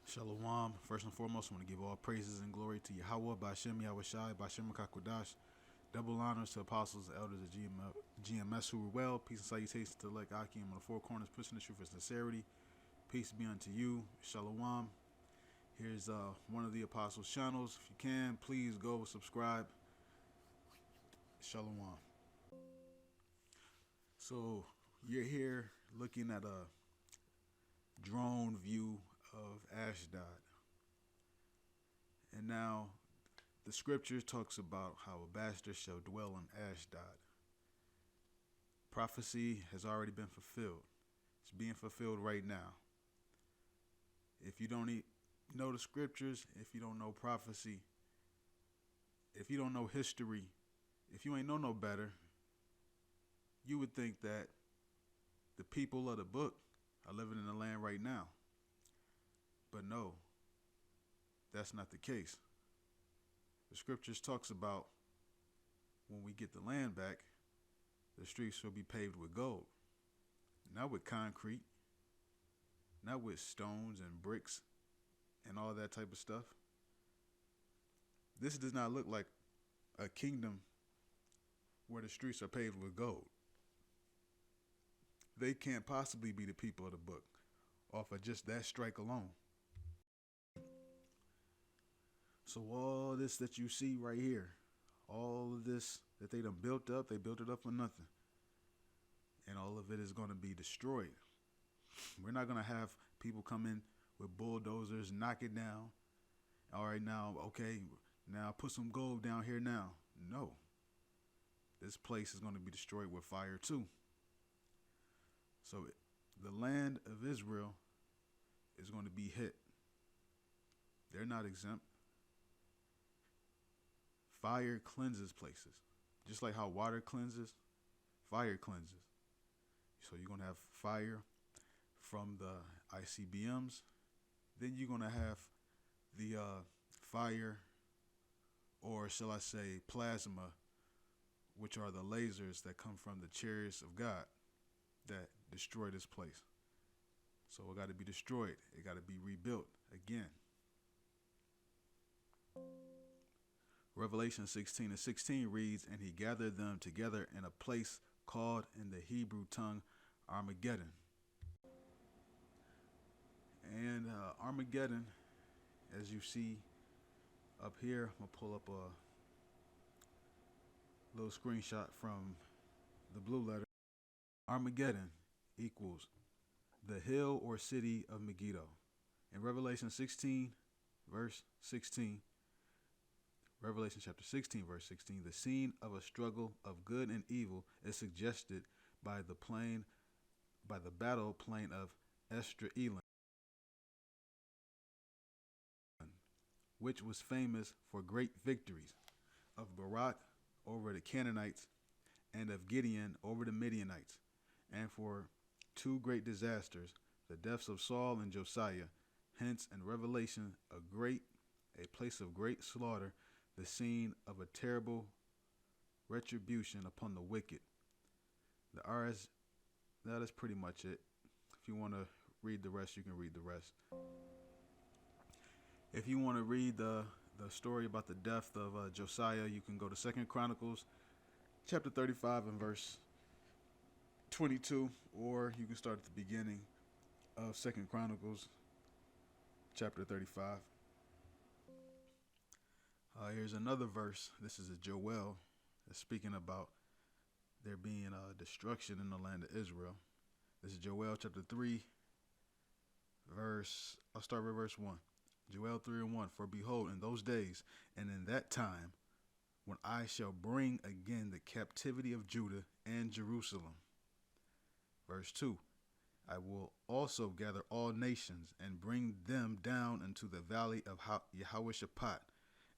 Shalom. First and foremost, I want to give all praises and glory to Yahweh, Bashem Yahushai, Bashem Kakwadash. Double honors to apostles, elders of GMS who were well. Peace and salutations to Lek Akim on the four corners, pushing the truth and sincerity. Peace be unto you. Shalom. Here's one of the apostles' channels. If you can, please go subscribe. Shalom. So you're here looking at a drone view of Ashdod. And now the scripture talks about how a bastard shall dwell in Ashdod. Prophecy has already been fulfilled. It's being fulfilled right now. If you don't know the scriptures, if you don't know prophecy, if you don't know history, if you ain't know no better, you would think that the people of the book are living in the land right now. But no, that's not the case. The scriptures talks about when we get the land back, the streets will be paved with gold. Not with concrete, not with stones and bricks and all that type of stuff. This does not look like a kingdom where the streets are paved with gold. They can't possibly be the people of the book off of just that strike alone. So all this that you see right here, all of this that they done built up, they built it up for nothing. And all of it is going to be destroyed. We're not going to have people come in with bulldozers, knock it down. All right, now, okay, now put some gold down here now. No. This place is going to be destroyed with fire too. So the land of Israel is going to be hit. They're not exempt. Fire cleanses places. Just like how water cleanses, fire cleanses. So you're going to have fire from the ICBMs. Then you're going to have the fire, or shall I say plasma, which are the lasers that come from the chariots of God that destroy this place. So it got to be destroyed. It got to be rebuilt again. Revelation 16:16 reads, and he gathered them together in a place called in the Hebrew tongue Armageddon. And Armageddon, as you see up here, I'm going to pull up a little screenshot from the blue letter. Armageddon equals the hill or city of Megiddo. In Revelation 16, verse 16, Revelation chapter 16, verse 16, the scene of a struggle of good and evil is suggested by the battle plain of Esdraelon, which was famous for great victories of Barak over the Canaanites and of Gideon over the Midianites, and for two great disasters, the deaths of Saul and Josiah. Hence, in Revelation, a place of great slaughter, the scene of a terrible retribution upon the wicked. That is pretty much it. If you want to read the rest, you can read the rest. If you want to read the story about the death of Josiah, you can go to 2 Chronicles chapter 35 and verse 22, or you can start at the beginning of 2 Chronicles chapter 35. Here's another verse. This is a Joel that's speaking about there being destruction in the land of Israel. This is Joel chapter 3, I'll start with verse 1. Joel 3 and 1. For behold, in those days and in that time, when I shall bring again the captivity of Judah and Jerusalem. Verse 2. I will also gather all nations and bring them down into the valley of Yehoshaphat,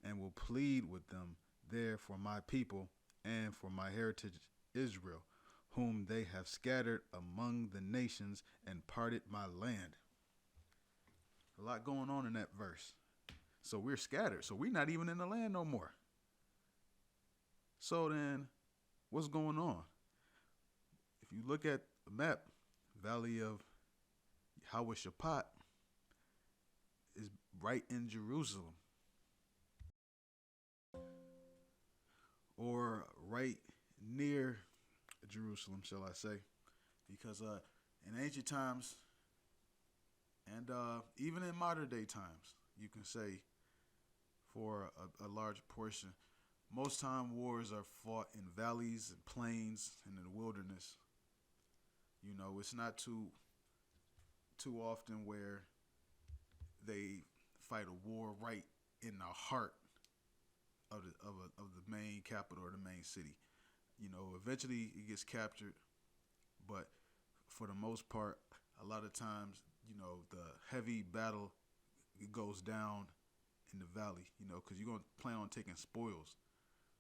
and will plead with them there for my people and for my heritage Israel, whom they have scattered among the nations and parted my land. A lot going on in that verse. So we're scattered. So we're not even in the land no more. So then, what's going on? If you look at the map, Valley of Yehoshaphat is right in Jerusalem, or right near Jerusalem, shall I say? Because in ancient times, and even in modern day times, you can say for a large portion, most time wars are fought in valleys and plains and in the wilderness. You know, it's not too often where they fight a war right in the heart of the main capital or the main city. You know, eventually it gets captured, but for the most part, a lot of times, you know, the heavy battle it goes down in the valley. You know, because you're gonna plan on taking spoils,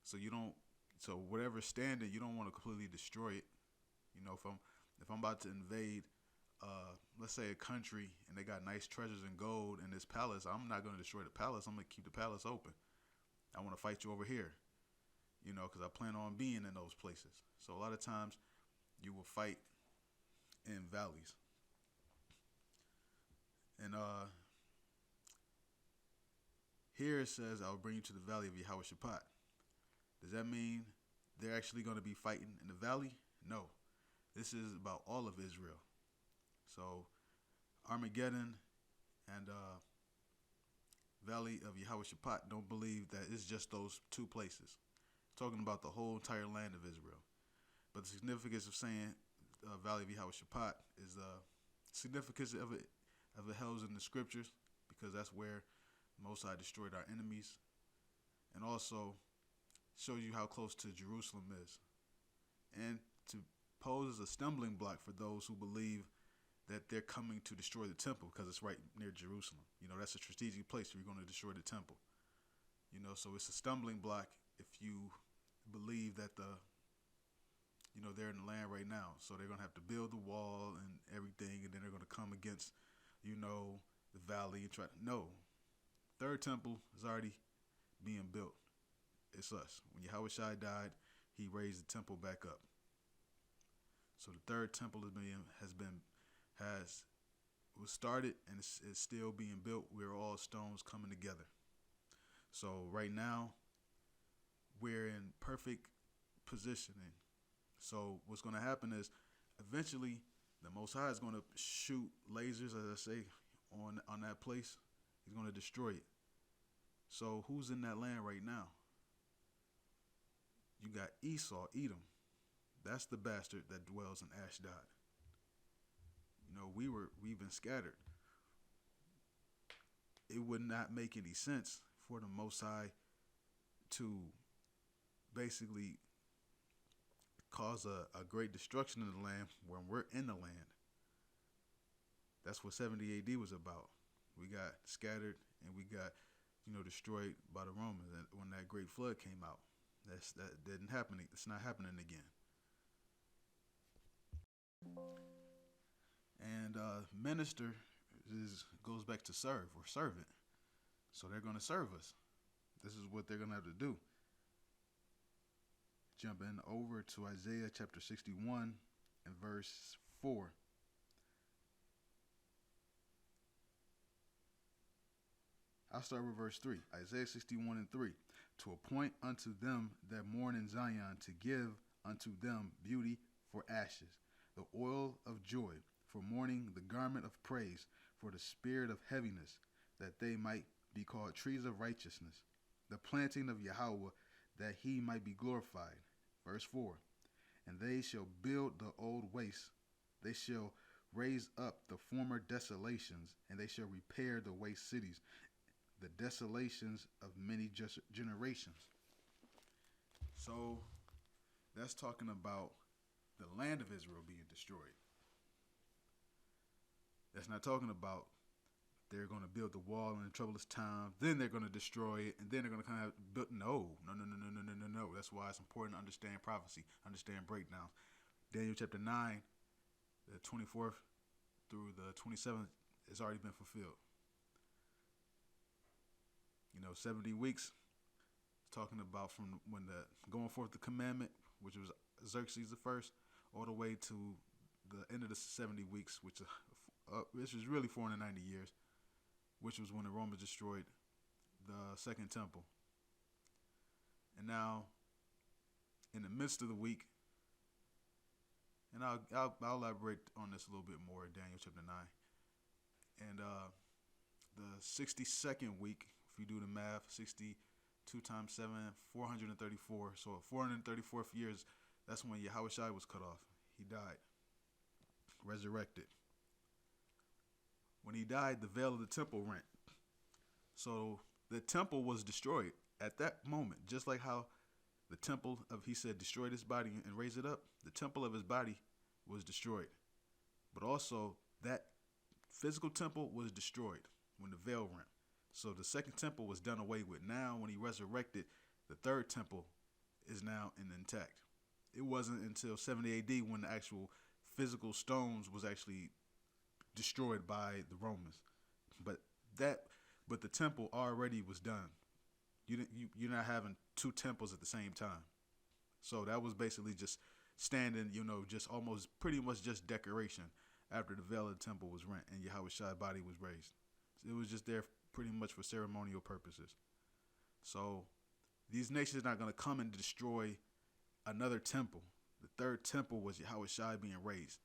so you don't. So whatever's standing, you don't want to completely destroy it. You know, if I'm about to invade, let's say a country, and they got nice treasures and gold in this palace, I'm not going to destroy the palace. I'm going to keep the palace open. I want to fight you over here, you know, because I plan on being in those places. So a lot of times you will fight in valleys. And here it says, I'll bring you to the valley of Yahweh Shaphat. Does that mean they're actually going to be fighting in the valley? No. This is about all of Israel. So Armageddon and Valley of Yahweh Shaphat don't believe that it's just those two places. It's talking about the whole entire land of Israel. But the significance of saying Valley of Yahweh Shaphat is the significance of it held in the scriptures, because that's where Most High destroyed our enemies, and also shows you how close to Jerusalem is, and to pose as a stumbling block for those who believe that they're coming to destroy the temple because it's right near Jerusalem. You know, that's a strategic place where you're going to destroy the temple. You know, so it's a stumbling block if you believe that they're in the land right now. So they're going to have to build the wall and everything, and then they're going to come against, the valley and try to, no. Third temple is already being built. It's us. When Yahweh Shai died, he raised the temple back up. So the third temple was started, and it's still being built. We're all stones coming together. So right now, we're in perfect positioning. So what's going to happen is, eventually, the Most High is going to shoot lasers, as I say, on that place. He's going to destroy it. So who's in that land right now? You got Esau, Edom. That's the bastard that dwells in Ashdod. You know, we've been scattered. It would not make any sense for the Most High to basically cause a great destruction in the land when we're in the land. That's what 70 AD was about. We got scattered and we got, destroyed by the Romans when that great flood came out. That didn't happen. It's not happening again. And minister goes back to serve or servant. So they're going to serve us. This is what they're going to have to do. Jumping over to Isaiah chapter 61 and verse 4. I'll start with verse 3. Isaiah 61 and 3. To appoint unto them that mourn in Zion, to give unto them beauty for ashes, the oil of joy for mourning, the garment of praise for the spirit of heaviness, that they might be called trees of righteousness, the planting of Yahweh, that he might be glorified. Verse 4. And they shall build the old wastes, they shall raise up the former desolations, and they shall repair the waste cities, the desolations of many generations. So that's talking about the land of Israel being destroyed. That's not talking about they're going to build the wall in a troublous time, then they're going to destroy it, and then they're going to kind of build. No. That's why it's important to understand prophecy, understand breakdowns. Daniel chapter 9, the 24th through the 27th, has already been fulfilled. 70 weeks, talking about from when the going forth the commandment, which was Xerxes the first, all the way to the end of the 70 weeks, which is really 490 years, which was when the Romans destroyed the second temple. And now, in the midst of the week, and I'll elaborate on this a little bit more in Daniel chapter 9. And the 62nd week, if you do the math, 62 times 7, 434. So 434th years, that's when Yahushua was cut off. He died, resurrected. When he died, the veil of the temple rent. So the temple was destroyed at that moment, just like how the temple of, he said, destroy this body and raise it up. The temple of his body was destroyed. But also that physical temple was destroyed when the veil rent. So the second temple was done away with. Now, when he resurrected, the third temple is now intact. It wasn't until 70 AD when the actual physical stones was actually destroyed by the Romans. But the temple already was done. You're not having two temples at the same time. So that was basically just standing, just almost pretty much just decoration after the veil of the temple was rent and Yahushua's body was raised. It was just there pretty much for ceremonial purposes. So these nations are not going to come and destroy another temple. The third temple was Yahushua being raised.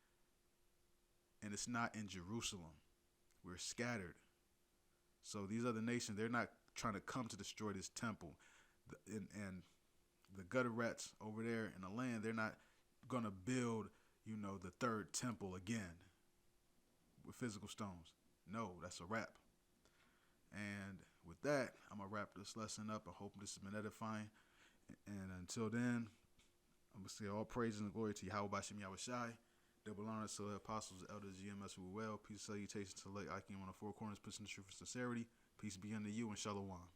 And it's not in Jerusalem. We're scattered. So these other nations, they're not trying to come to destroy this temple. And the gutter rats over there in the land, they're not going to build, the third temple again with physical stones. No, that's a wrap. And with that, I'm going to wrap this lesson up. I hope this has been edifying. And until then, I'm going to say all praise and glory to Yahweh Bashem Yahushai. Double honor to the apostles, elders, GMS who were well. Peace, salutations to Lake Akim on the four corners, pushing the truth for sincerity. Peace be unto you and shalom.